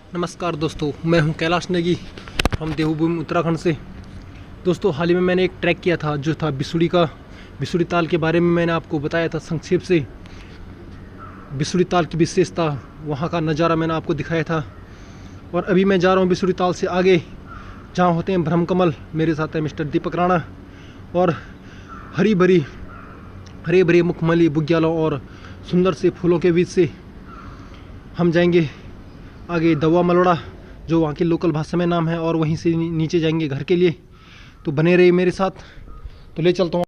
नमस्कार दोस्तों, मैं हूं कैलाश नेगी फ्रॉम देवभूमि उत्तराखंड से। दोस्तों, हाल ही में मैंने एक ट्रैक किया था जो था बिसुड़ी ताल के बारे में मैंने आपको बताया था संक्षेप से। बिसुड़ी ताल की विशेषता, वहां का नज़ारा मैंने आपको दिखाया था। और अभी मैं जा रहा हूं बिसुड़ी ताल से आगे, जहां होते हैं ब्रह्म कमल। मेरे साथ है मिस्टर दीपक राणा और हरी भरी मुखमली बुग्यालों और सुंदर से फूलों के बीच से हम जाएंगे आगे दवा मलोड़ा, जो वहाँ की लोकल भाषा में नाम है, और वहीं से नीचे जाएंगे घर के लिए। तो बने रहिए मेरे साथ, तो ले चलता हूँ।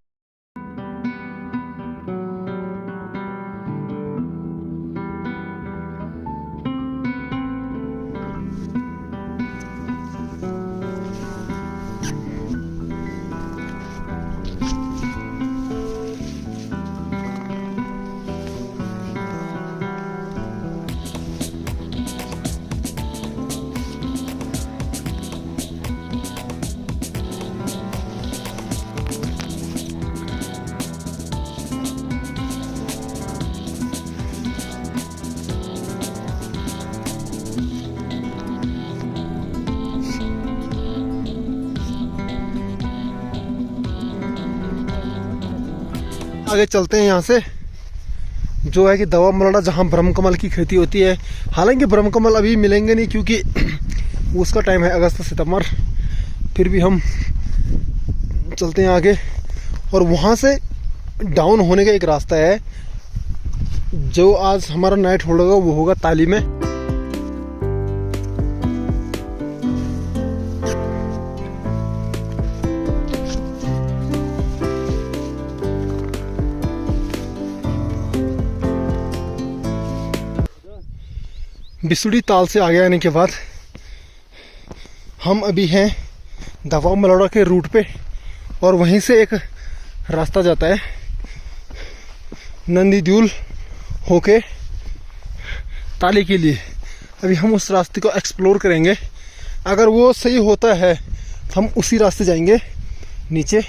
आगे चलते हैं यहाँ से, जो है कि दवा मलोड़ा, जहाँ ब्रह्म कमल की खेती होती है। हालांकि ब्रह्म कमल अभी मिलेंगे नहीं, क्योंकि उसका टाइम है अगस्त सितंबर। फिर भी हम चलते हैं आगे, और वहाँ से डाउन होने का एक रास्ता है। जो आज हमारा नाइट होल्ड होगा वो होगा ताली में। बिसुड़ी ताल से आगे आने के बाद हम अभी हैं दवा मलोड़ा के रूट पे, और वहीं से एक रास्ता जाता है नंदीदूल होके ताली के लिए। अभी हम उस रास्ते को एक्सप्लोर करेंगे। अगर वो सही होता है तो हम उसी रास्ते जाएंगे नीचे।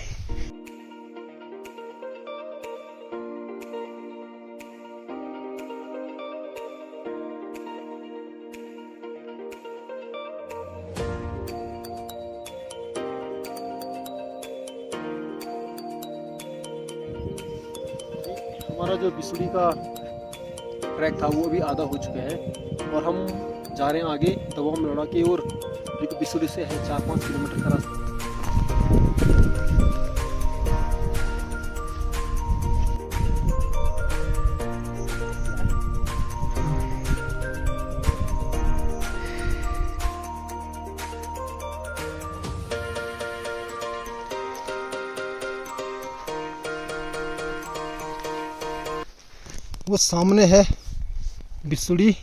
हमारा जो बिसुड़ी का ट्रैक था वो अभी आधा हो चुका है, और हम जा रहे हैं आगे दवा मलोड़ा की ओर, जो कि बिसुड़ी से है 4-5 किलोमीटर का रास्ता। वो सामने है बिसुड़ी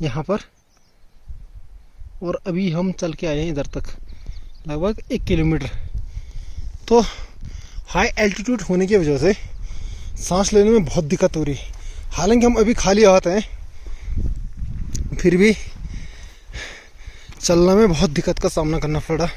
यहाँ पर, और अभी हम चल के आए हैं इधर तक लगभग 1 किलोमीटर। तो हाई एल्टीट्यूड होने की वजह से सांस लेने में बहुत दिक्कत हो रही है। हालांकि हम अभी खाली हाथ हैं, फिर भी चलने में बहुत दिक्कत का सामना करना पड़ा।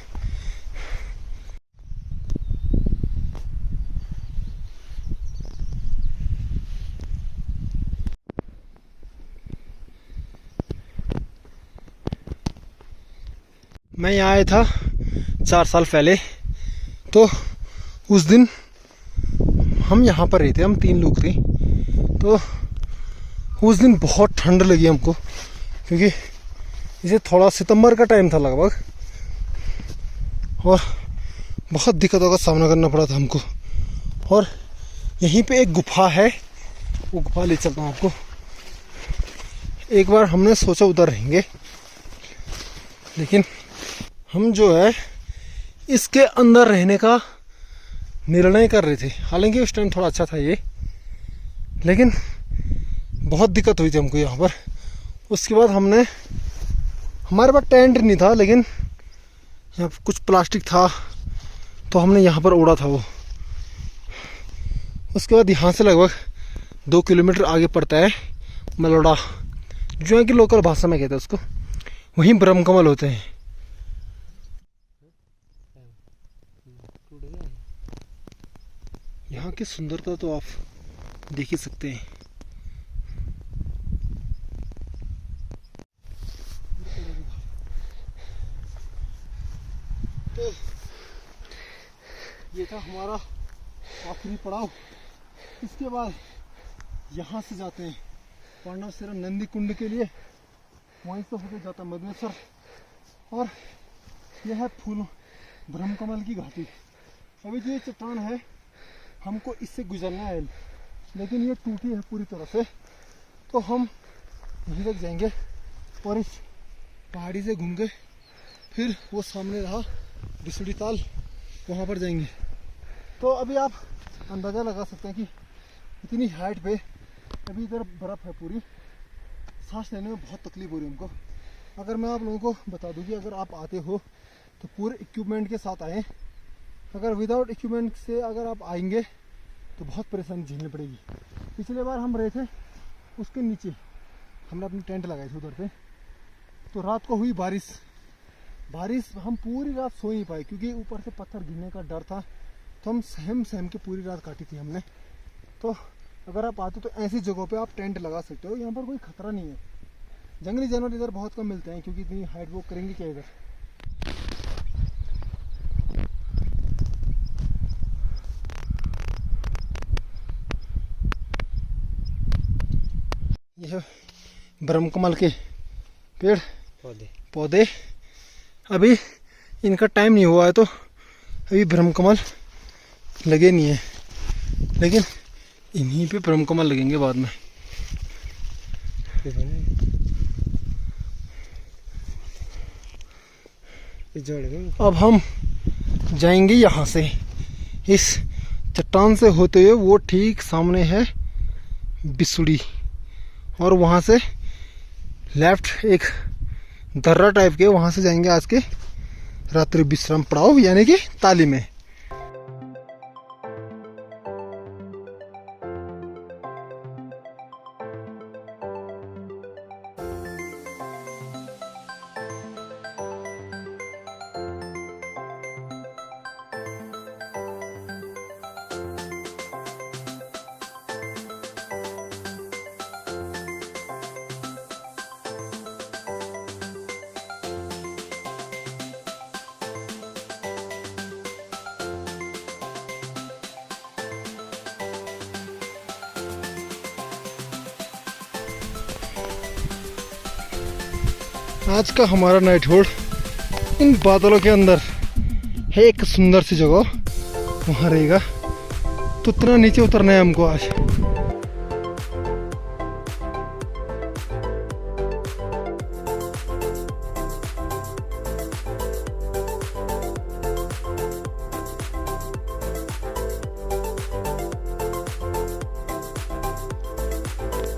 मैं यहाँ आया था 4 साल पहले, तो उस दिन हम यहाँ पर रहते, हम 3 लोग थे। तो उस दिन बहुत ठंड लगी हमको, क्योंकि इसे थोड़ा सितंबर का टाइम था लगभग, और बहुत दिक्कतों का सामना करना पड़ा था हमको। और यहीं पे एक गुफा है, वो गुफा ले चलता हूँ आपको। एक बार हमने सोचा उधर रहेंगे, लेकिन हम जो है इसके अंदर रहने का निर्णय कर रहे थे। हालांकि उस टाइम थोड़ा अच्छा था ये, लेकिन बहुत दिक्कत हुई थी हमको यहाँ पर। उसके बाद हमारे पास टेंट नहीं था, लेकिन यहाँ कुछ प्लास्टिक था, तो हमने यहाँ पर ओढ़ा था वो। उसके बाद यहाँ से लगभग 2 किलोमीटर आगे पड़ता है मलोड़ा, जो है कि लोकल भाषा में कहते हैं उसको। वहीं ब्रह्म कमल होते हैं। यहाँ की सुंदरता तो आप देख ही सकते हैं। ये था हमारा आखिरी पड़ाव। इसके बाद यहाँ से जाते हैं पांडवसरा नंदी कुंड के लिए, वहीं से होकर जाता मधुमेश्वर, और यह है फूल ब्रह्मकमल की घाटी। अभी जो ये चट्टान है हमको इससे गुजरना है, लेकिन ये टूटी है पूरी तरह से, तो हम यहीं तक जाएंगे और इस पहाड़ी से घूम के फिर वो सामने रहा बिसुड़ी ताल, वहाँ पर जाएंगे। तो अभी आप अंदाज़ा लगा सकते हैं कि इतनी हाइट पे अभी इधर बर्फ़ है पूरी, सांस लेने में बहुत तकलीफ हो रही है हमको। अगर मैं आप लोगों को बता दूं कि अगर आप आते हो तो पूरे इक्विपमेंट के साथ आएँ, अगर विदाउट इक्विपमेंट से अगर आप आएंगे तो बहुत परेशानी झेलनी पड़ेगी। पिछले बार हम रहे थे उसके नीचे, हमने अपनी टेंट लगाई थी उधर पे, तो रात को हुई बारिश, हम पूरी रात सो नहीं पाए क्योंकि ऊपर से पत्थर गिरने का डर था, तो हम सहम के पूरी रात काटी थी हमने। तो अगर आप आते तो ऐसी जगहों पे आप टेंट लगा सकते हो, यहाँ पर कोई खतरा नहीं है। जंगली जानवर इधर बहुत कम मिलते हैं क्योंकि इतनी हाइट वॉक करेंगे क्या इधर। यह ब्रह्मकमल के पेड़ पौधे अभी इनका टाइम नहीं हुआ है, तो अभी ब्रह्मकमल लगे नहीं है, लेकिन इन्हीं पे ब्रह्मकमल लगेंगे बाद में। अब हम जाएंगे यहाँ से, इस चट्टान से होते हुए, वो ठीक सामने है बिसुड़ी, और वहाँ से लेफ्ट एक दर्रा टाइप के, वहाँ से जाएंगे आज के रात्रि विश्राम पड़ाव यानी कि ताली में। आज का हमारा नाइट होल्ड इन बादलों के अंदर है, एक सुंदर सी जगह वहाँ रहेगा। तो इतना नीचे उतरना है हमको आज।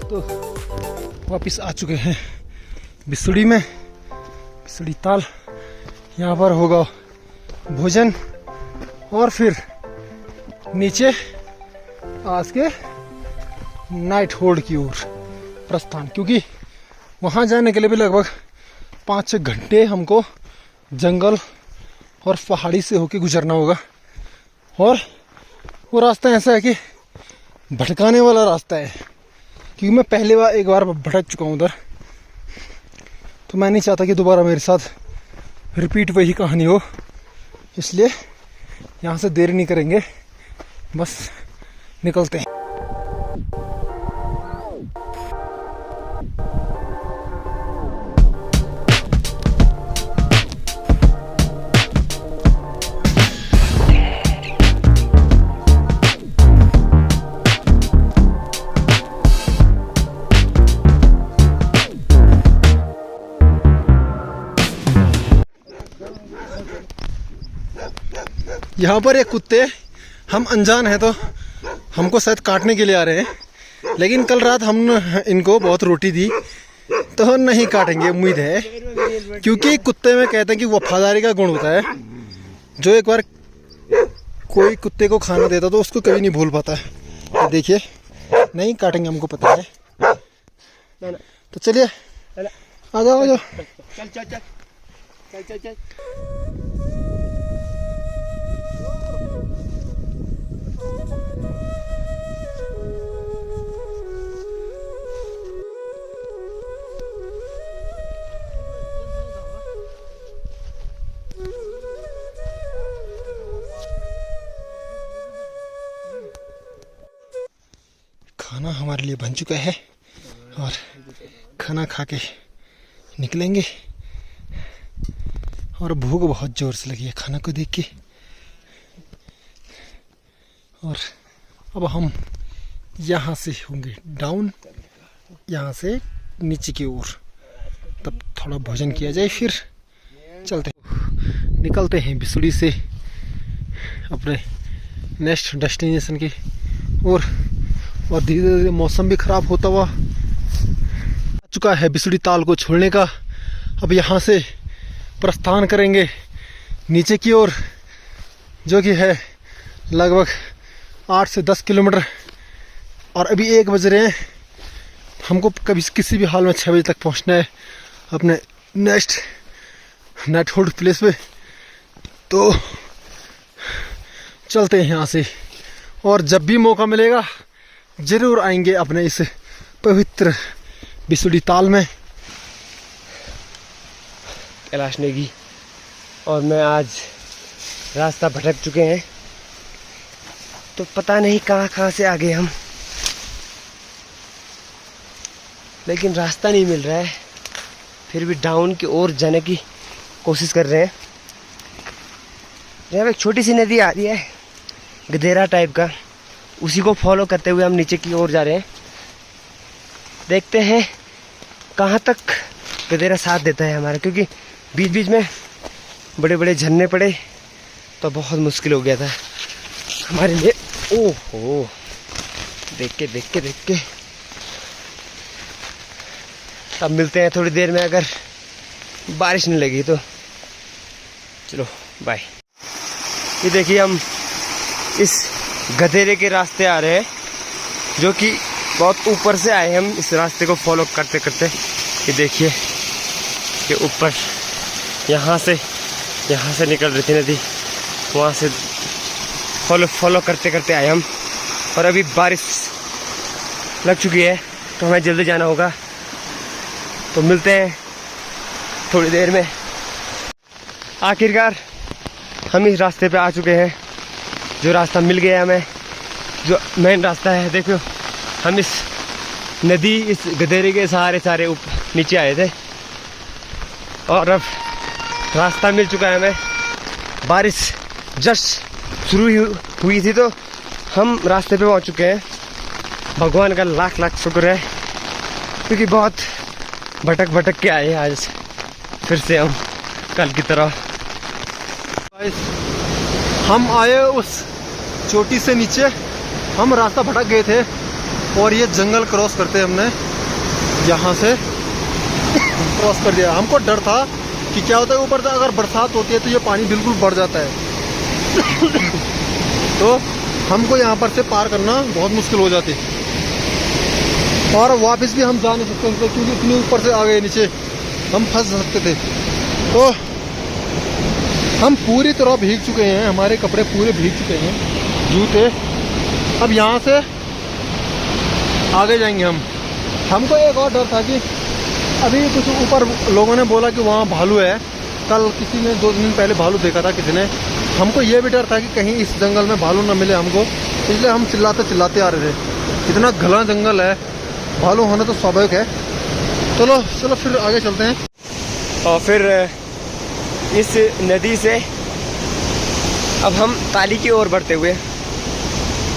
तो वापिस आ चुके हैं बिसुड़ी में, बिसुड़ी ताल। यहाँ पर होगा भोजन और फिर नीचे आज के नाइट होल्ड की ओर प्रस्थान, क्योंकि वहाँ जाने के लिए भी लगभग 5-6 घंटे हमको जंगल और पहाड़ी से होके गुजरना होगा। और वो रास्ता ऐसा है कि भटकाने वाला रास्ता है, क्योंकि मैं पहले बार एक बार भटक चुका हूँ उधर, तो मैं नहीं चाहता कि दोबारा मेरे साथ रिपीट वही कहानी हो, इसलिए यहाँ से देर नहीं करेंगे, बस निकलते हैं। यहाँ पर एक कुत्ते, हम अनजान हैं तो हमको शायद काटने के लिए आ रहे हैं, लेकिन कल रात हमने इनको बहुत रोटी दी तो नहीं काटेंगे उम्मीद है, क्योंकि कुत्ते में कहते हैं कि वफादारी का गुण होता है। जो एक बार कोई कुत्ते को खाना देता तो उसको कभी नहीं भूल पाता है। तो देखिए नहीं काटेंगे, हमको पता है। तो चलिए आ जाओ आ जाओ। चल चल चल चल चल चल। खाना हमारे लिए बन चुका है और खाना खा के निकलेंगे। और भूख बहुत ज़ोर से लगी है खाना को देख के। और अब हम यहाँ से होंगे डाउन, यहाँ से नीचे की ओर, तब थोड़ा भोजन किया जाए फिर चलते निकलते हैं बिसुड़ी से अपने नेक्स्ट डेस्टिनेशन की ओर। और धीरे धीरे मौसम भी ख़राब होता हुआ आ चुका है बिसुड़ी ताल को छोड़ने का। अब यहाँ से प्रस्थान करेंगे नीचे की ओर, जो कि है लगभग 8 से 10 किलोमीटर। और अभी 1 बज रहे हैं, हमको कभी किसी भी हाल में 6 बजे तक पहुँचना है अपने नेक्स्ट नाइट होल्ड प्लेस पे। तो चलते हैं यहाँ से, और जब भी मौका मिलेगा ज़रूर आएंगे अपने इस पवित्र बिसुड़ी ताल में। कैलाश नेगी और मैं आज रास्ता भटक चुके हैं, तो पता नहीं कहाँ से आ गए हम, लेकिन रास्ता नहीं मिल रहा है। फिर भी डाउन की ओर जाने की कोशिश कर रहे हैं। यहाँ पे एक छोटी सी नदी आ रही है गधेरा टाइप का, उसी को फॉलो करते हुए हम नीचे की ओर जा रहे हैं। देखते हैं कहाँ तक गधेरा साथ देता है हमारा, क्योंकि बीच बीच में बड़े बड़े झरने पड़े तो बहुत मुश्किल हो गया था हमारे लिए। ओहो, देख के अब मिलते हैं थोड़ी देर में, अगर बारिश नहीं लगी तो। चलो बाय। ये देखिए हम इस गधेरे के रास्ते आ रहे हैं, जो कि बहुत ऊपर से आए। हम इस रास्ते को फॉलो करते करते, ये देखिए कि ऊपर यहाँ से निकल रही थी नदी, वहाँ से फॉलो करते करते आए हम। और अभी बारिश लग चुकी है तो हमें जल्दी जाना होगा। तो मिलते हैं थोड़ी देर में। आखिरकार हम इस रास्ते पे आ चुके हैं, जो रास्ता मिल गया हमें, जो मेन रास्ता है। देखो हम इस नदी, इस गधेरे के सहारे सारे नीचे आए थे, और अब रास्ता मिल चुका है हमें। बारिश जस्ट शुरू हुई थी तो हम रास्ते पे पहुंच चुके हैं। भगवान का लाख लाख शुक्र है, क्योंकि बहुत भटक के आए आज फिर से हम कल की तरह। हम आए उस चोटी से नीचे, हम रास्ता भटक गए थे और ये जंगल क्रॉस करते हमने यहाँ से क्रॉस कर दिया। हमको डर था कि क्या होता है ऊपर से अगर बरसात होती है तो ये पानी बिल्कुल बढ़ जाता है तो हमको यहाँ पर से पार करना बहुत मुश्किल हो जाती, और वापस भी हम जा नहीं सकते थे क्योंकि इतने ऊपर से आ गए नीचे, हम फंस सकते थे। तो हम पूरी तरह भीग चुके हैं, हमारे कपड़े पूरे भीग चुके हैं, जूते। अब यहाँ से आगे जाएंगे हम। हमको एक और डर था कि अभी कुछ ऊपर लोगों ने बोला कि वहाँ भालू है। कल किसी ने 2 दिन पहले भालू देखा था किसी ने। हमको ये भी डर था कि कहीं इस जंगल में भालू ना मिले हमको, इसलिए हम चिल्लाते आ रहे थे। इतना घना जंगल है, भालू होना तो स्वाभाविक है। चलो फिर आगे चलते हैं। और फिर इस नदी से अब हम ताली की ओर बढ़ते हुए,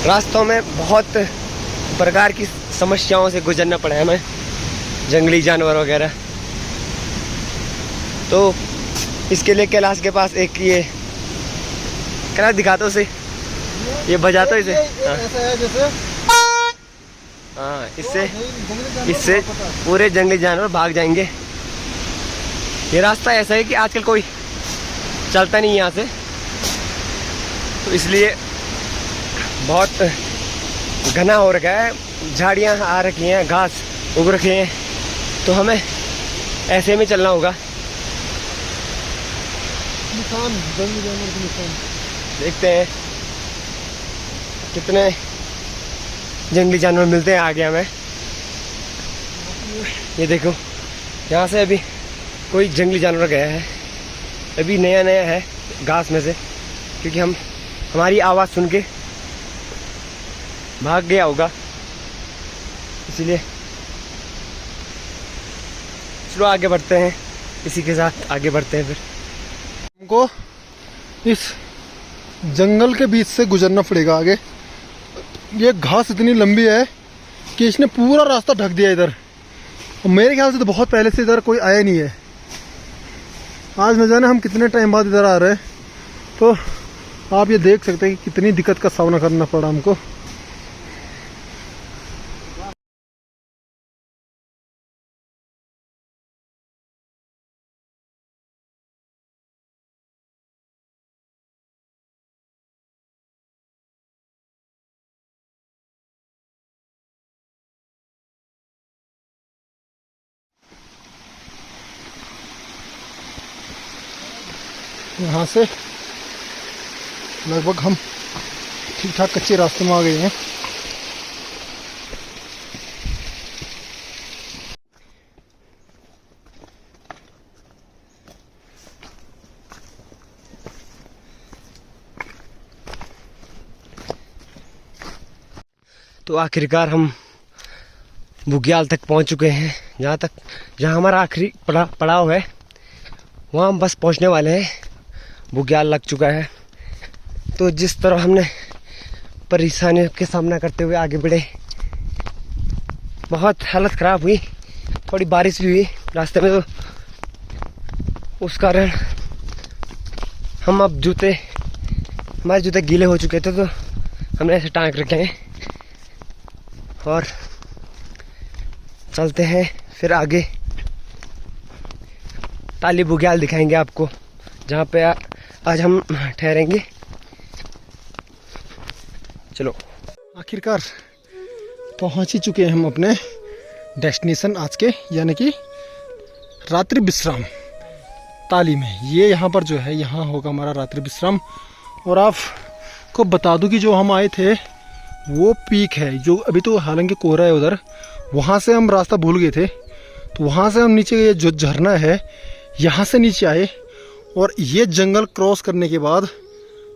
रास्तों में बहुत प्रकार की समस्याओं से गुजरना पड़ा है हमें, जंगली जानवर वगैरह। तो इसके लिए कैलाश के पास एक ये कैलाश दिखाता उसे, ये बजाता इसे। ऐसा है जैसे हाँ, इससे पूरे जंगली जानवर भाग जाएंगे। ये रास्ता ऐसा है कि आजकल कोई चलता नहीं यहाँ से, तो इसलिए बहुत घना हो रखा है, झाड़ियाँ आ रखी हैं, घास उग रखे हैं, तो हमें ऐसे में चलना होगा। जंगली जानवर के निशान देखते हैं कितने जंगली जानवर मिलते हैं आगे हमें। ये देखो, यहाँ से अभी कोई जंगली जानवर गया है, अभी नया है घास में से, क्योंकि हमारी आवाज़ सुन के भाग गया होगा। इसीलिए चलो आगे बढ़ते हैं, इसी के साथ आगे बढ़ते हैं। फिर हमको इस जंगल के बीच से गुजरना पड़ेगा आगे। ये घास इतनी लंबी है कि इसने पूरा रास्ता ढक दिया इधर, और मेरे ख्याल से तो बहुत पहले से इधर कोई आया नहीं है। आज न जाने हम कितने टाइम बाद इधर आ रहे हैं। तो आप ये देख सकते हैं कि कितनी दिक्कत का सामना करना पड़ा हमको। यहाँ से लगभग हम ठीक ठाक कच्चे रास्ते में आ गए हैं। तो आखिरकार हम बुग्याल तक पहुंच चुके हैं। जहाँ हमारा आखिरी पड़ाव है वहाँ हम बस पहुंचने वाले हैं। बुग्याल लग चुका है। तो जिस तरह हमने परेशानियों के सामना करते हुए आगे बढ़े, बहुत हालत ख़राब हुई। थोड़ी बारिश भी हुई रास्ते में, तो उस कारण हम अब हमारे जूते गीले हो चुके थे, तो हमने ऐसे टांग रखे हैं और चलते हैं फिर आगे। ताली बुग्याल दिखाएंगे आपको, जहाँ पे आज हम ठहरेंगे। चलो आखिरकार पहुंच ही चुके हैं हम अपने डेस्टिनेशन आज के, यानी कि रात्रि विश्राम ताली में। ये यहाँ पर जो है, यहाँ होगा हमारा रात्रि विश्राम। और आपको बता दूं कि जो हम आए थे वो पीक है, जो अभी तो हालांकि कोहरा है उधर, वहाँ से हम रास्ता भूल गए थे। तो वहाँ से हम नीचे, ये जो झरना है यहाँ से नीचे आए, और ये जंगल क्रॉस करने के बाद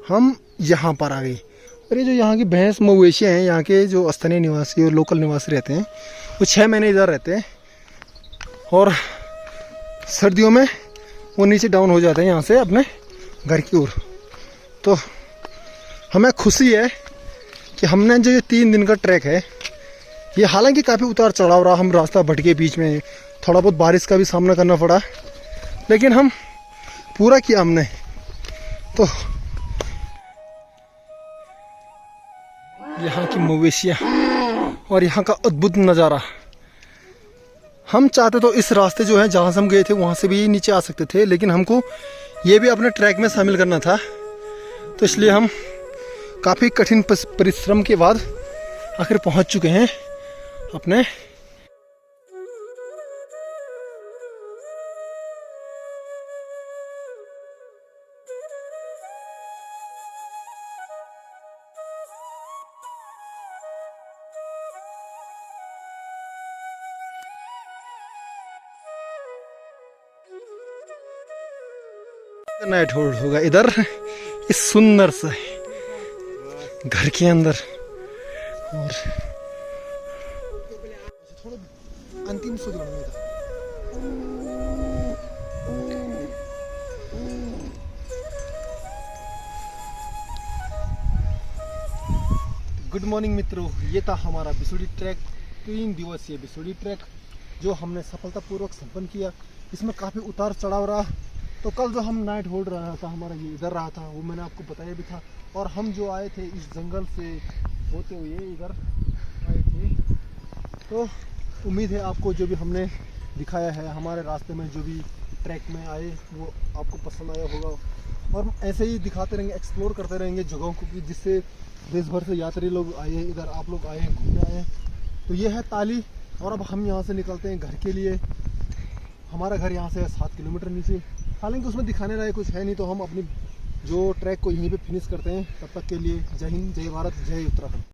हम यहाँ पर आ गए। और ये जो यहाँ की भैंस मवेशियाँ हैं, यहाँ के जो स्थानीय निवासी और लोकल निवासी रहते हैं, वो 6 महीने इधर रहते हैं, और सर्दियों में वो नीचे डाउन हो जाते हैं यहाँ से अपने घर की ओर। तो हमें खुशी है कि हमने जो ये 3 दिन का ट्रैक है, ये हालांकि काफ़ी उतार चढ़ाव रहा, हम रास्ता भटके, बीच में थोड़ा बहुत बारिश का भी सामना करना पड़ा, लेकिन हम पूरा किया हमने। तो यहाँ की मवेशियाँ और यहाँ का अद्भुत नज़ारा, हम चाहते तो इस रास्ते जो है जहाँ से हम गए थे वहाँ से भी नीचे आ सकते थे, लेकिन हमको ये भी अपने ट्रैक में शामिल करना था। तो इसलिए हम काफ़ी कठिन परिश्रम के बाद आखिर पहुँच चुके हैं अपने नाइट होल्ड होगा इधर इस सुंदर से घर के अंदर। और अंतिम गुड मॉर्निंग मित्रों, ये था हमारा बिसुड़ी ट्रैक, 3 दिवसीय बिसुड़ी ट्रैक जो हमने सफलतापूर्वक संपन्न किया। इसमें काफ़ी उतार चढ़ाव रहा। तो कल जो हम नाइट होल्ड रहा था हमारा, ये इधर रहा था, वो मैंने आपको बताया भी था। और हम जो आए थे इस जंगल से होते हुए इधर आए थे। तो उम्मीद है आपको जो भी हमने दिखाया है हमारे रास्ते में, जो भी ट्रैक में आए, वो आपको पसंद आया होगा। और ऐसे ही दिखाते रहेंगे, एक्सप्लोर करते रहेंगे जगहों को, जिससे देश भर से यात्री लोग आए हैं इधर, आप लोग आए हैं, घूमने आए हैं। तो ये है ताली, और अब हम यहाँ से निकलते हैं घर के लिए। हमारा घर यहाँ से 7 किलोमीटर नीचे, हालांकि उसमें दिखाने रहे कुछ है नहीं, तो हम अपनी जो ट्रैक को यहीं पे फिनिश करते हैं। तब तक के लिए जय हिंद, जय भारत, जय उत्तराखंड।